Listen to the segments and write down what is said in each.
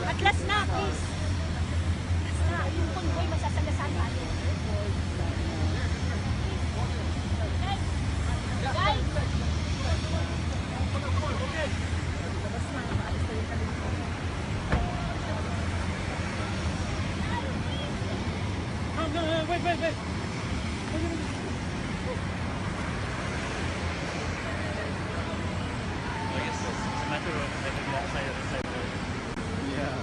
At last na, please. Last na, yung convoy masasagasaan tayo. Guys! Wait. I guess it's a matter of having that side of the sidewalk. Yeah.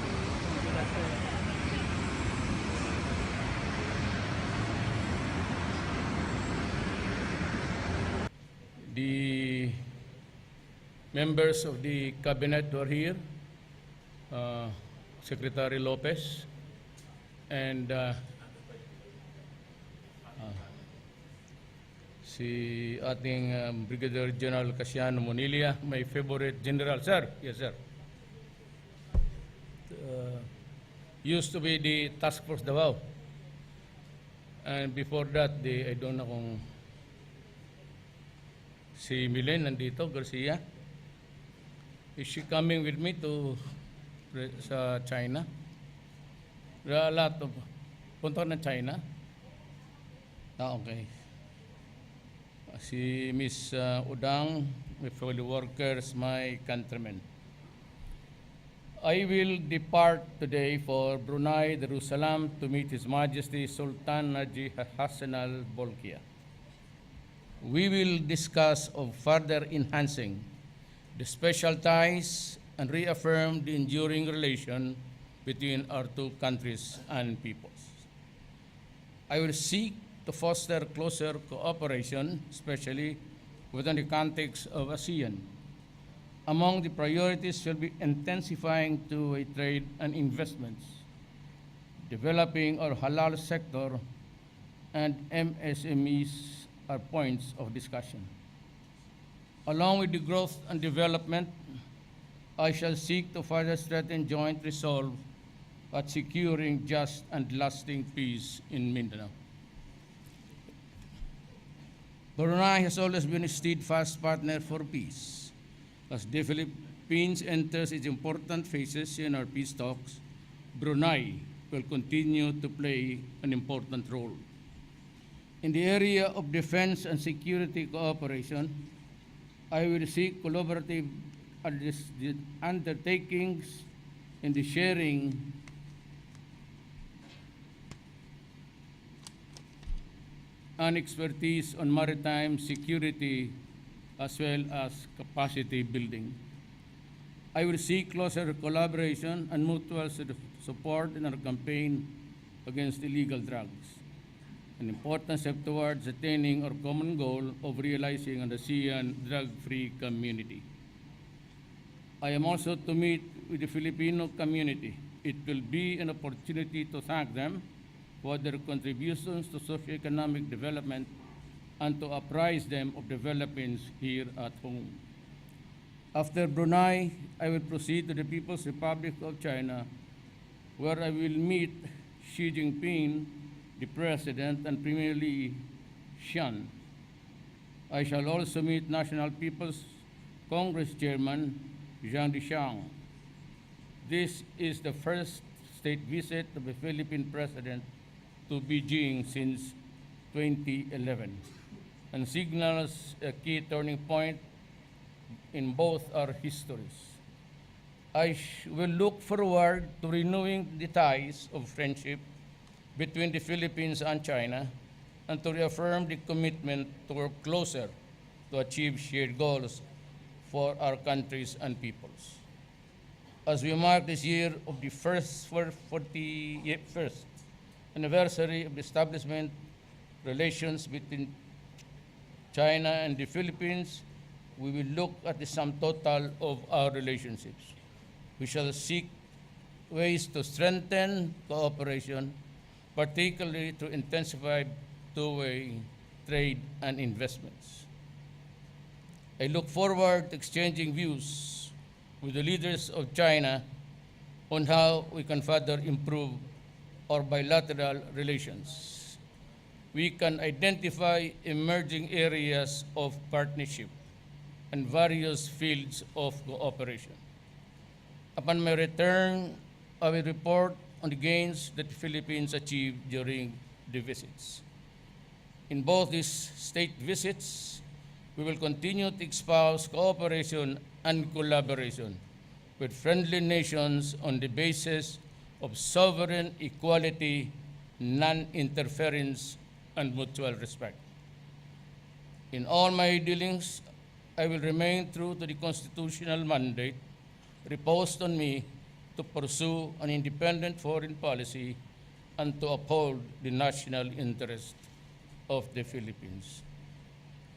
The members of the cabinet who are here, Secretary Lopez, and si ating Brigadier General Casiano Monilla, my favorite general. Sir, yes sir. Used to be the task force Davao. And before that, I don't know kung si Milen nandito, Garcia. Is she coming with me to sa China? There are a lot of punta na China. Okay. Si Miss Udang, my fellow workers, my countrymen. I will depart today for Brunei, Darussalam, to meet His Majesty Sultan Haji Hassan Al Bolkiah. We will discuss of further enhancing the special ties and reaffirm the enduring relation between our two countries and peoples. I will seek to foster closer cooperation, especially within the context of ASEAN. Among the priorities will be intensifying two-way trade and investments, developing our halal sector, and MSMEs are points of discussion. Along with the growth and development, I shall seek to further strengthen joint resolve at securing just and lasting peace in Mindanao. Brunei has always been a steadfast partner for peace. As the Philippines enters its important phases in our peace talks, Brunei will continue to play an important role. In the area of defense and security cooperation, I will seek collaborative undertakings in the sharing and expertise on maritime security as well as capacity building. I will seek closer collaboration and mutual support in our campaign against illegal drugs, an important step towards attaining our common goal of realizing an ASEAN drug-free community. I am also to meet with the Filipino community. It will be an opportunity to thank them for their contributions to socioeconomic development and to apprise them of developments here at home. After Brunei, I will proceed to the People's Republic of China, where I will meet Xi Jinping, the President, and Premier Li Xian. I shall also meet National People's Congress Chairman Zhang Dishang. This is the first state visit of a Philippine President to Beijing since 2011 and signals a key turning point in both our histories. I will look forward to renewing the ties of friendship between the Philippines and China and to reaffirm the commitment to work closer to achieve shared goals for our countries and peoples. As we mark this year of the first 41st anniversary of the establishment relations between China and the Philippines, we will look at the sum total of our relationships. We shall seek ways to strengthen cooperation, particularly to intensify two-way trade and investments. I look forward to exchanging views with the leaders of China on how we can further improve our bilateral relations. We can identify emerging areas of partnership and various fields of cooperation. Upon my return I will report on the gains that the Philippines achieved during the visits. In both these state visits, we will continue to espouse cooperation and collaboration with friendly nations on the basis of sovereign equality, non-interference, and mutual respect. In all my dealings, I will remain true to the constitutional mandate reposed on me to pursue an independent foreign policy and to uphold the national interest of the Philippines.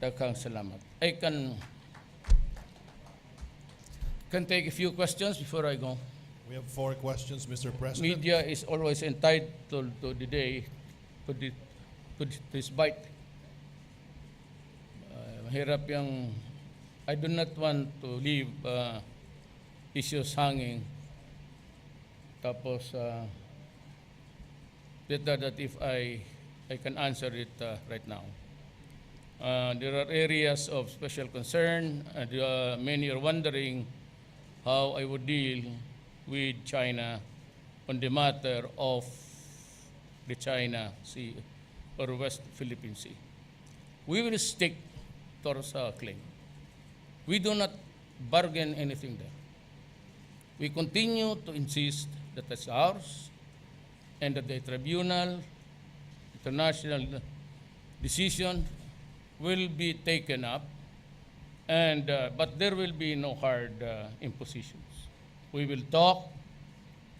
Daghang salamat. I can take a few questions before I go. We have 4 questions, Mr. President. Media is always entitled to the day to this bite. Mahirap yung I do not want to leave issues hanging. Tapos better that if I can answer it right now. There are areas of special concern, and many are wondering how I would deal with China on the matter of the China Sea or West Philippine Sea. We will stick to our claim. We do not bargain anything there. We continue to insist that it's ours and that the tribunal, international decision will be taken up, and but there will be no hard impositions. We will talk,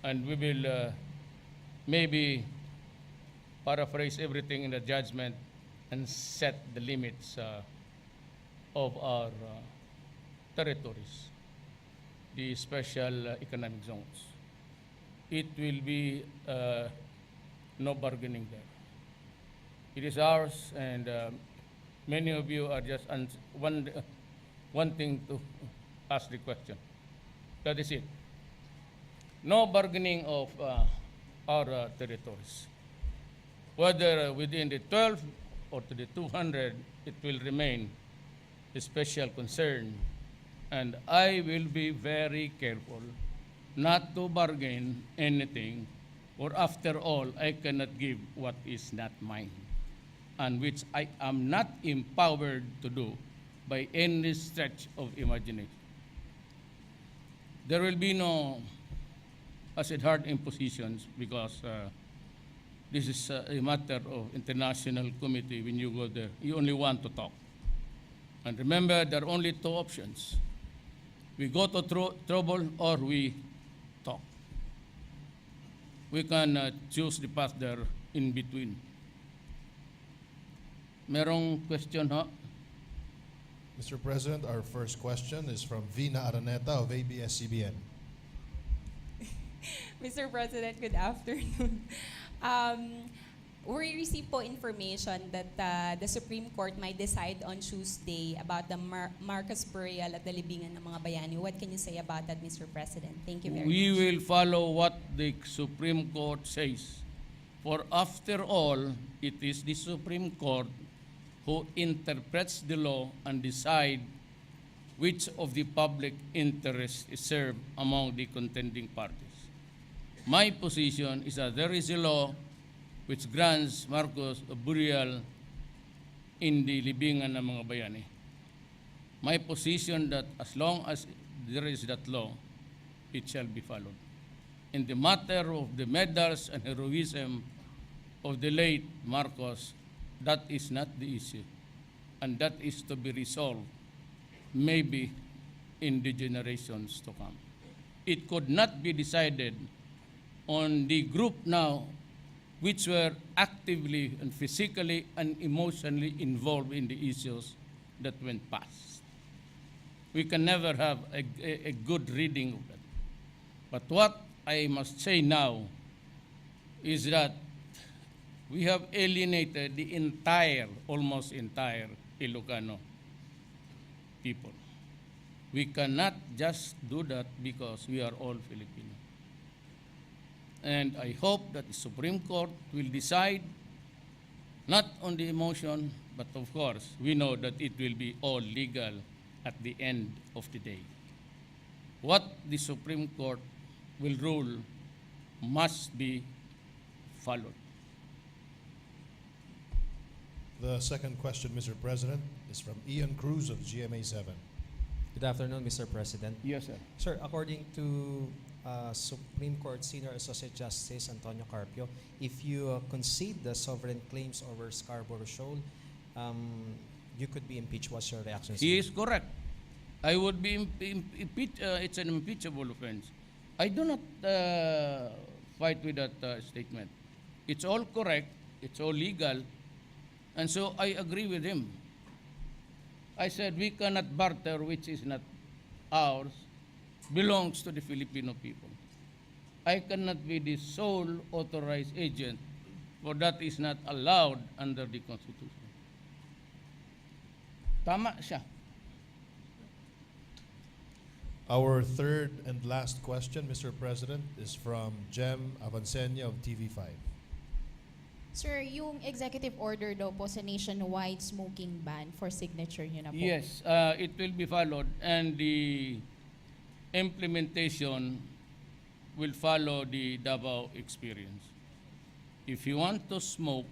and we will maybe paraphrase everything in the judgment and set the limits of our territories, the special economic zones. It will be no bargaining there. It is ours, and many of you are just wanting to ask the question. That is it. No bargaining of our territories. Whether within the 12 or to the 200, it will remain a special concern. And I will be very careful not to bargain anything, or after all, I cannot give what is not mine, and which I am not empowered to do by any stretch of imagination. There will be no, I said, hard impositions, because this is a matter of international committee. When you go there, you only want to talk. And remember, there are only 2 options. We go to trouble, or we talk. We can choose the path there in between. Merong question, ha? Mr. President, our first question is from Vina Araneta of ABS-CBN. Mr. President, good afternoon. We received po information that the Supreme Court might decide on Tuesday about the Marcos burial at the libingan ng mga bayani. What can you say about that, Mr. President? Thank you very much. We will follow what the Supreme Court says. For after all, it is the Supreme Court who interprets the law and decide which of the public interest is served among the contending parties. My position is that there is a law which grants Marcos a burial in the libingan ng mga bayani. My position that as long as there is that law, it shall be followed. In the matter of the medals and heroism of the late Marcos, that is not the issue, and that is to be resolved maybe in the generations to come. It could not be decided on the group now which were actively and physically and emotionally involved in the issues that went past. We can never have a good reading of that. But what I must say now is that we have alienated the entire, almost entire Ilocano people. We cannot just do that because we are all Filipino. And I hope that the Supreme Court will decide not on the emotion, but of course, we know that it will be all legal at the end of the day. What the Supreme Court will rule must be followed. The second question, Mr. President, is from Ian Cruz of GMA 7. Good afternoon, Mr. President. Yes, sir. Sir, according to Supreme Court Senior Associate Justice Antonio Carpio, if you concede the sovereign claims over Scarborough Shoal, you could be impeached. What's your reaction? He is correct. I would be impeached. It's an impeachable offense. I do not fight with that statement. It's all correct. It's all legal. And so I agree with him. I said we cannot barter which is not ours, belongs to the Filipino people. I cannot be the sole authorized agent, for that is not allowed under the Constitution. Tama siya. Our third and last question, Mr. President, is from Jem Avancenia of TV5. Sir, yung executive order daw po sa nationwide smoking ban for signature nyo na po. Yes, it will be followed, and the implementation will follow the Davao experience. If you want to smoke,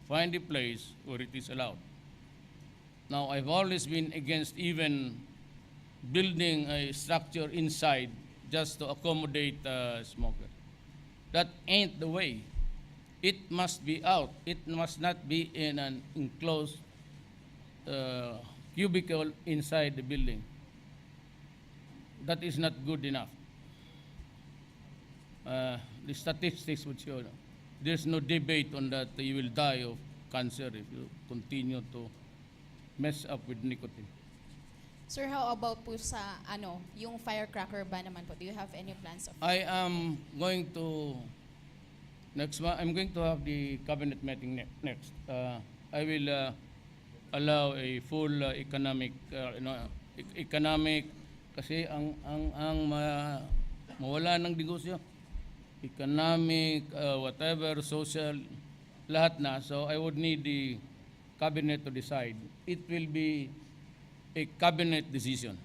find a place where it is allowed. Now, I've always been against even building a structure inside just to accommodate smokers. That ain't the way. It must be out. It must not be in an enclosed cubicle inside the building. That is not good enough. The statistics would show there's no debate on that you will die of cancer if you continue to mess up with nicotine. Sir, how about po sa yung firecracker ban naman po? Do you have any plans of? I am going to I'm going to have the cabinet meeting next. I will allow a full economic economic kasi ang mawala ng negosyo, economic, whatever, social, lahat na. So I would need the cabinet to decide. It will be a cabinet decision.